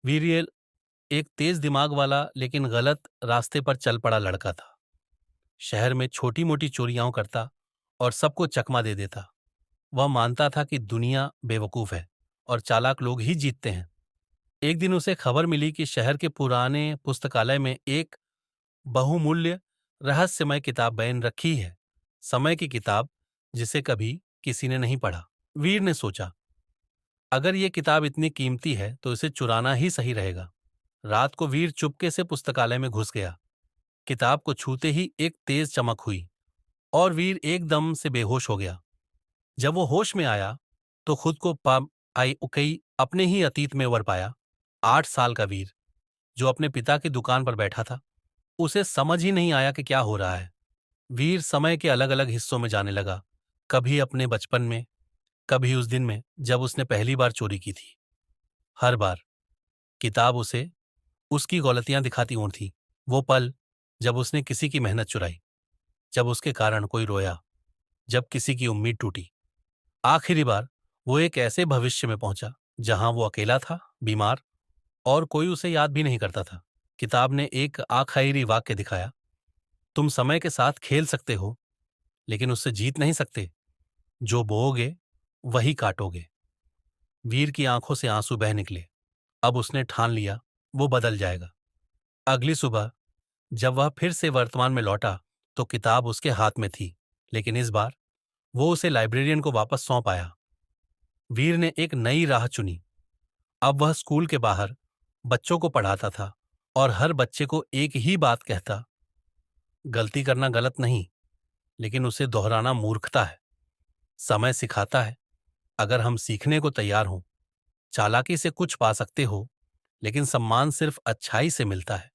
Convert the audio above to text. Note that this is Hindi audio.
वीरियल एक तेज दिमाग वाला लेकिन गलत रास्ते पर चल पड़ा लड़का था। शहर में छोटी मोटी चोरियां करता और सबको चकमा दे देता। वह मानता था कि दुनिया बेवकूफ है और चालाक लोग ही जीतते हैं। एक दिन उसे खबर मिली कि शहर के पुराने पुस्तकालय में एक बहुमूल्य रहस्यमय किताब बैन रखी है। समय की किताब जिसे कभी किसी ने नहीं पढ़ा। वीर ने सोचा, अगर ये किताब इतनी कीमती है तो इसे चुराना ही सही रहेगा। रात को वीर चुपके से पुस्तकालय में घुस गया। किताब को छूते ही एक तेज चमक हुई और वीर एकदम से बेहोश हो गया। जब वो होश में आया तो खुद को आई उकई अपने ही अतीत में उबर पाया। 8 साल का वीर जो अपने पिता की दुकान पर बैठा था, उसे समझ ही नहीं आया कि क्या हो रहा है। वीर समय के अलग अलग हिस्सों में जाने लगा, कभी अपने बचपन में, कभी उस दिन में जब उसने पहली बार चोरी की थी। हर बार किताब उसे उसकी गलतियां दिखाती और थी। वो पल जब उसने किसी की मेहनत चुराई, जब उसके कारण कोई रोया, जब किसी की उम्मीद टूटी। आखिरी बार वो एक ऐसे भविष्य में पहुंचा जहां वो अकेला था, बीमार, और कोई उसे याद भी नहीं करता था। किताब ने एक आखिरी वाक्य दिखाया, तुम समय के साथ खेल सकते हो लेकिन उससे जीत नहीं सकते। जो बोओगे वही काटोगे। वीर की आंखों से आंसू बह निकले। अब उसने ठान लिया, वो बदल जाएगा। अगली सुबह जब वह फिर से वर्तमान में लौटा तो किताब उसके हाथ में थी, लेकिन इस बार वो उसे लाइब्रेरियन को वापस सौंप आया। वीर ने एक नई राह चुनी। अब वह स्कूल के बाहर बच्चों को पढ़ाता था और हर बच्चे को एक ही बात कहता, गलती करना गलत नहीं, लेकिन उसे दोहराना मूर्खता है। समय सिखाता है, अगर हम सीखने को तैयार हों, चालाकी से कुछ पा सकते हो, लेकिन सम्मान सिर्फ अच्छाई से मिलता है।